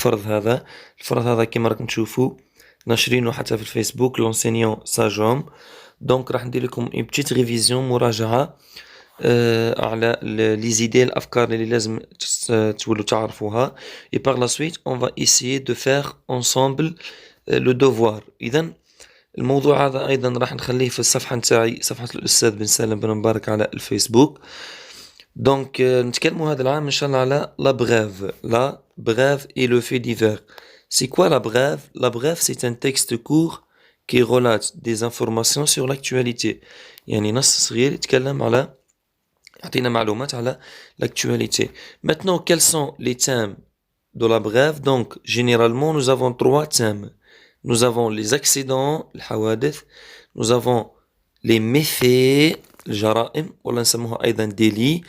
الفرض هذا كيما راكم تشوفوا ناشرينه حتى في الفيسبوك لونسينيون ساجوم. دونك راح ندير لكم اون بتيت ريفيزيون مراجعة على لي زيدي الافكار اللي لازم تولوا تعرفوها. et par la suite on va essayer de faire ensemble le devoir. اذا الموضوع هذا ايضا راح نخليه في الصفحة نتاعي، صفحة الاستاذ بن سالم بن مبارك على الفيسبوك. دونك نتكلموا هذا العام ان شاء الله على la brève et le fait divers. C'est quoi la brève? La brève c'est un texte court qui relate des informations sur l'actualité. يعني نص صغير يتكلم على يعطينا معلومات على l'actualité. Maintenant, quels sont les thèmes de la brève? Donc, généralement, nous avons 3 thèmes. Nous avons les accidents, الحوادث. Nous avons les méfaits, الجرائم ولا نسموها أيضا délits,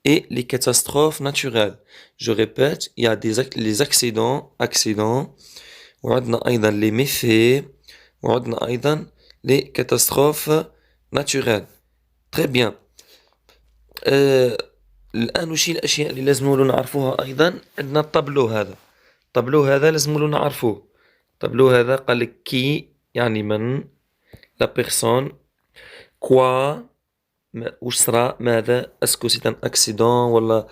et les catastrophes naturelles. Je répète, il y a les accidents, وعندنا أيضا les méfaits, وعندنا أيضا les catastrophes naturelles. Très bien. الآن وش الأشياء اللي لازم نعرفوها أيضا؟ عندنا الطابلو هذا لازم نعرفوه. الطابلو هذا قال لك كي يعني من، لا بيرسون، كوا وش صرا ماذا، اسكو سي ان اكسيدون ولا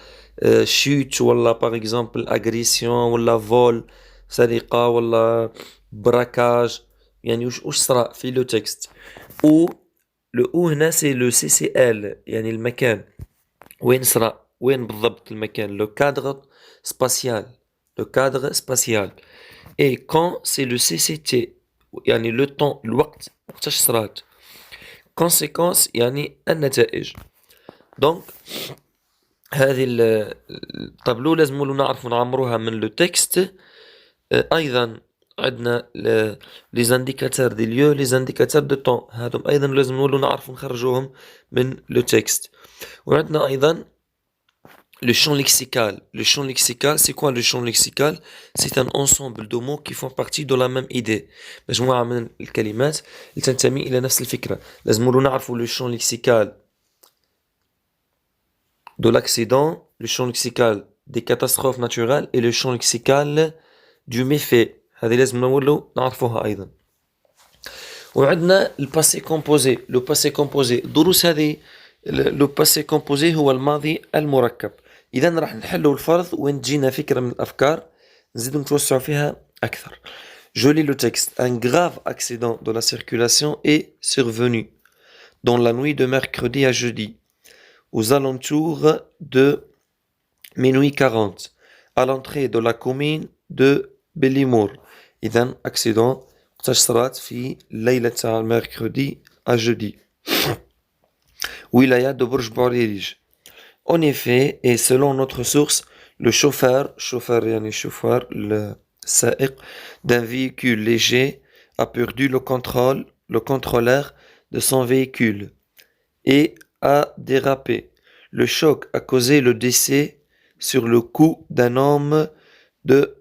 شوت ولا باغ اكزومبل اغريسيون ولا فول سرقة ولا براكاج، يعني وش صرا في لو تكست. او لو او هنا سي لو سي سي ال يعني المكان وين صرا، وين بالضبط المكان، لو كادر سباسيال، لو كادر سباسيال. اي كون سي لو سي سي تي يعني لو طون الوقت وقتاش صرات. كونسيكونس يعني النتائج. دونك هذه الطابلو لازم نعرفوا نعمروها من لو تكست. ايضا عندنا لي زانديكاتور دي ليو، لي زانديكاتور دو طون، هذم ايضا لازم نعرفوا نخرجوهم من لو تكست. وعندنا ايضا le champ lexical. Le champ lexical, c'est quoi le champ lexical? C'est un ensemble de mots qui font partie de la même idée. مجموعة من الكلمات اللي تنتمي إلى نفس الفكرة. لازم نعرفوا le champ lexical de l'accident, le champ lexical des catastrophes naturelles et le champ lexical du méfait. هذه لازم نعرفوها أيضا. وعندنا الباسي كومبوزي. لو باسي كومبوزي الدروس هذه، لو باسي كومبوزي هو الماضي المركب. إذا راح نحلوا الفرض وين تجينا فكرة من الأفكار نزيدو نتوسعوا فيها أكثر. Je lis le texte. Un grave accident de la circulation est survenu dans la nuit de mercredi à jeudi, aux alentours de minuit 40, à l'entrée de la commune de Belimour. إذا accident وقتاش صرات في الليلة تاع mercredi à jeudi. ولاية de برج بوريريج. En effet, et selon notre source, le chauffeur يعني chauffeur, le سائق d'un véhicule léger a perdu le contrôleur de son véhicule et a dérapé. Le choc a causé le décès sur le coup d'un homme de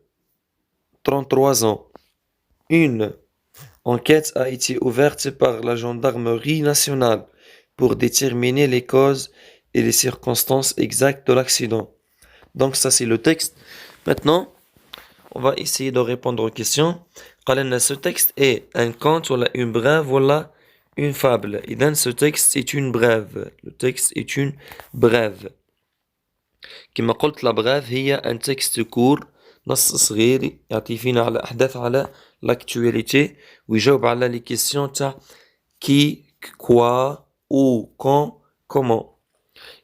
33 ans. Une enquête a été ouverte par la gendarmerie nationale pour déterminer les causes et les circonstances exactes de l'accident. Donc ça c'est le texte. Maintenant, on va essayer de répondre aux questions. Ce texte est un conte ou une brève ou une fable. Et dans ce texte est une brève. Le texte est une brève. كما قلت la brève هي un texte court، نص صغير يعطي فينا على أحداث على l'actualité ويجاوب على les questions تاع qui, quoi, où, quand, comment.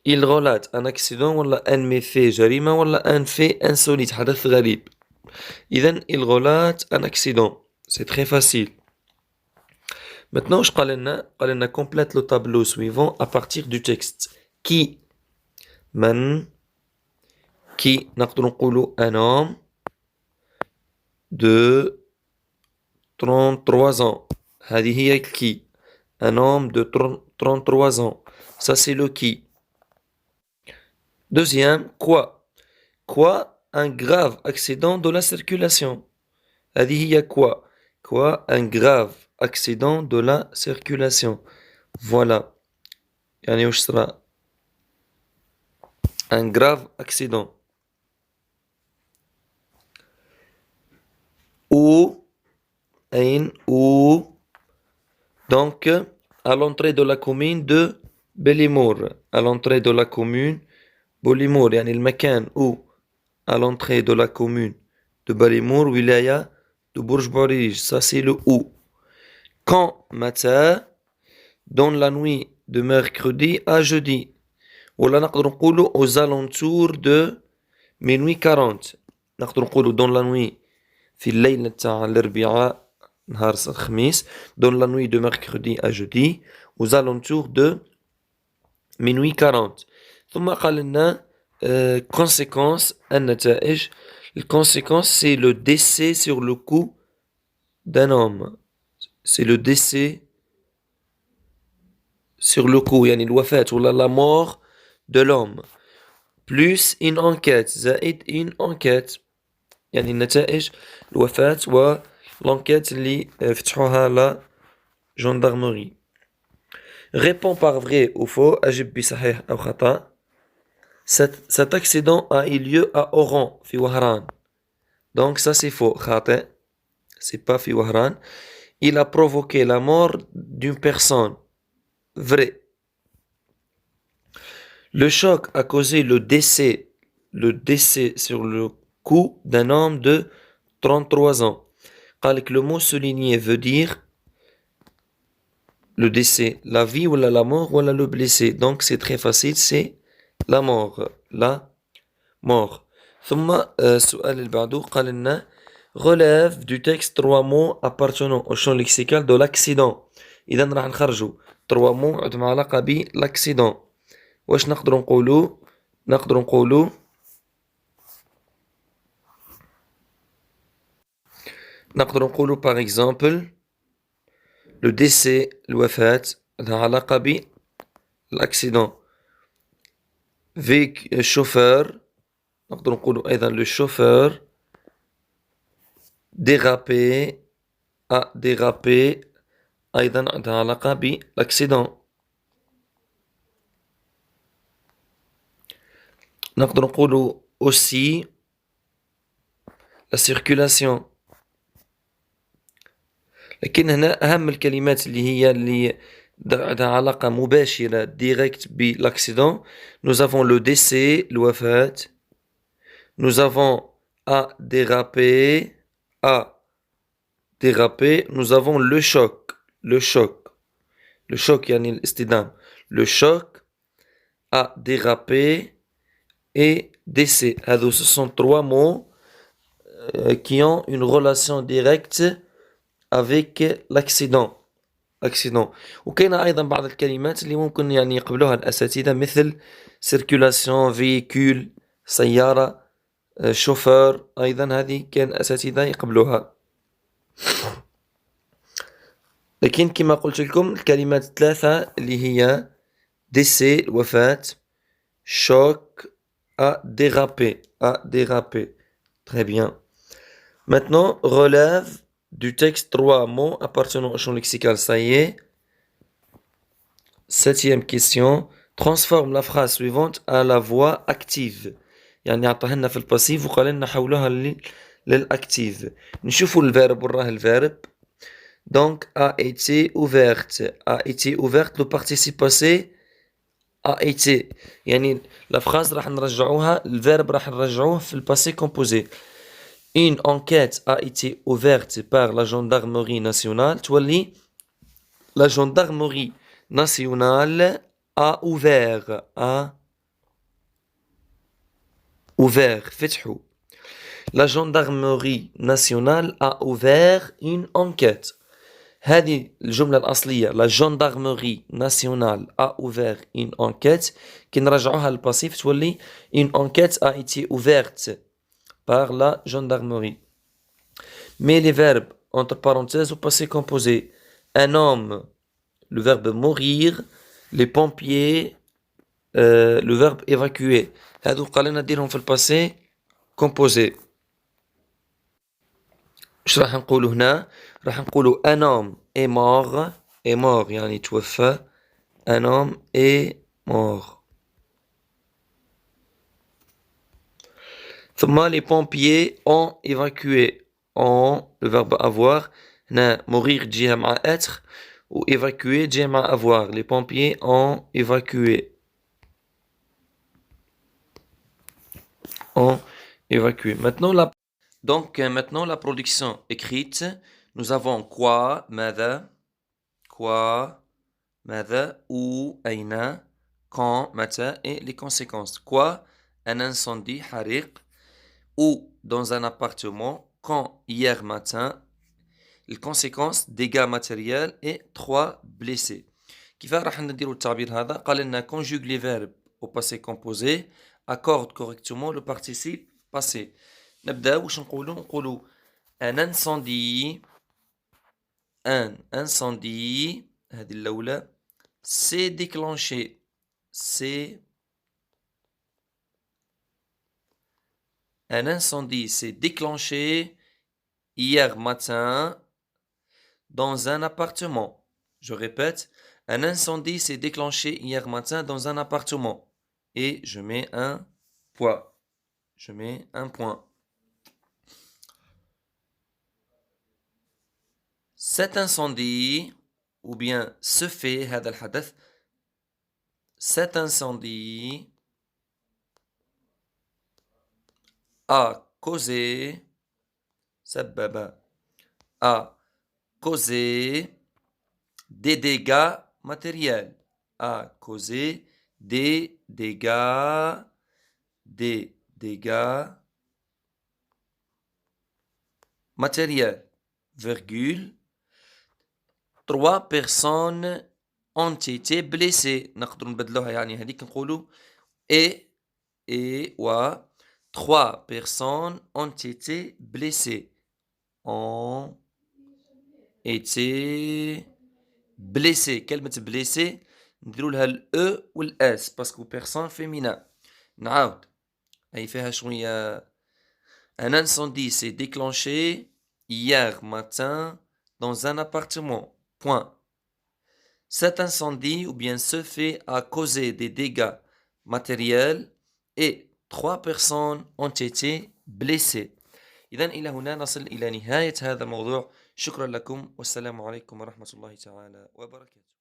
Il relate un accident ولا un méfait جريمة ولا un fait insolite حدث غريب. إذن il relate un accident. C'est très facile. Maintenant je قال لنا complète le tableau suivant à partir du texte. Qui من qui نقدر نقولوا un homme de 33 ans. هذه هي qui. Un homme de 33 ans. Ça c'est le qui. Deuxième, quoi? Quoi? Un grave accident de la circulation. هذه هي quoi? Quoi? Un grave accident de la circulation. Voilà. يعني وش صرا؟ Un grave accident. ou, ain, ou, donc, à l'entrée de la commune de Belimour, à l'entrée de la commune Belimour, يعني المكان où, à l'entrée de la commune de Belimour, wilaya de Bourj Borij, ça c'est le où. Quand, matin, dans la nuit de mercredi à jeudi, ولا نقدر نقولوا aux alentours de minuit 40. نقدر نقولوا dans la nuit في الليل تاع الاربعاء نهار الخميس dans la nuit de mercredi à jeudi aux alentours de minuit 40. ثم قال لنا conséquence النتائج. La conséquence c'est le décès sur le coup d'un homme. C'est le décès sur le coup, يعني الوفاة ولا la mort de l'homme. Plus une enquête, زائد une enquête. يعني النتائج الوفاة والenquête اللي فتحوها la gendarmerie. Réponds par vrai ou faux, أجب بصحيح أو خطأ. Cet accident a eu lieu à Oran, في وهران. Donc ça c'est faux, خاطئ. C'est pas في وهران. Il a provoqué la mort d'une personne. Vrai. Le choc a causé le décès sur le cou d'un homme de 33 ans. قال لك le mot souligné veut dire le décès, la vie ou la mort ou le blessé. Donc c'est très facile, c'est la mort. La mort. ثم السؤال اللي بعده قال لنا relève du texte 3 mots appartenant au champ lexical de l'accident. إذا راح نخرجوا 3 mots عندهم علاقة بالaccident. واش نقدروا نقولوا par exemple le décès الوفاة عندها علاقة بالaccident. chauffeur نقدروا نقولوا أيضا le chauffeur dérapé a dérapé أيضا عندها علاقة بالaccident. نقدر نقولوا aussi la circulation. لكن هنا أهم الكلمات اللي عندها علاقة مباشرة direct بالaccident. Nous avons le décès الوفاة. Nous avons a dérapé. Nous avons le choc. Le choc يعني الاصطدام. Le choc a dérapé et décès. Ce sont 3 mots qui ont une relation directe avec l'accident. وكاين أيضا بعض الكلمات اللي ممكن يعني يقبلوها الأساتذة مثل circulation, véhicule, سيارة, chauffeur. أيضا هذه كان أساتذة يقبلوها. لكن كما قلت لكم الكلمات 3 اللي هي décès الوفاة, choc, a dérapé. Très bien. Maintenant, relève du texte 3 mots appartenant au champ lexical. Ça y est. 7e question. Transforme la phrase suivante à la voix active. يعني عطاهنا في الباسيف وقال لنا حولوها للأكتيف. نشوفوا الفيرب وراه الفيرب. Donc, a été ouverte. Le participe passé a été. يعني la phrase راح نرجعوها الفيرب راح نرجعوه في الباسé composé. Une enquête a été ouverte par la gendarmerie nationale. تولي la gendarmerie nationale a ouvert. فتحوا. La gendarmerie nationale a ouvert une enquête. هذه الجملة الأصلية la gendarmerie nationale a ouvert une enquête. كي نرجعوها للباسيف تولي une enquête a été ouverte par la gendarmerie. Mais les verbes entre parenthèses au passé composé. Un homme, le verbe mourir. Les pompiers, le verbe évacuer. هذو قالنا نديرهم في الباسé composé. ايش راح نقولوا هنا؟ راح نقولوا un homme est mort يعني توفى. Un homme est mort. ثم les pompiers ont évacué. en le verbe avoir. Mourir جيها مع être ou évacuer جيها مع avoir. Les pompiers ont évacué. Ont évacué. Maintenant la production écrite. Nous avons quoi, ماذا, quoi, ماذا, où, أين, quand, متى et les conséquences. Quoi, un incendie, حريق. Ou dans un appartement, quand, hier matin. Les conséquences, dégâts matériels et 3 blessés. كيف راح نديروا التعبير هذا؟ قال لنا conjugue les verbes au passé composé, accorde correctement le participe passé. نبدا واش نقولوا un incendie هذه الاولى s'est déclenché un incendie s'est déclenché hier matin dans un appartement. Je répète, un incendie s'est déclenché hier matin dans un appartement. Et je mets un point. Cet incendie, ou bien ce fait, هذا الحدث, cet incendie a causé, des dégâts matériels. A causé des dégâts matériels. Virgule. 3 personnes ont été blessées. نقدر نبدلوها يعني هذيك نقولوا et و 3 personnes ont été blessées. Ont été blessées. كلمة blessé نديروا لها ال و ال s parce que personne féminin. نعاود هي فيها شوية. Un incendie s'est déclenché hier matin dans un appartement. Point. Cet incendie ou bien ce fait a causé des dégâts matériels et 3 personnes ont été blessées. إذن إلى هنا نصل إلى نهاية هذا الموضوع. شكرا لكم والسلام عليكم ورحمة الله تعالى وبركاته.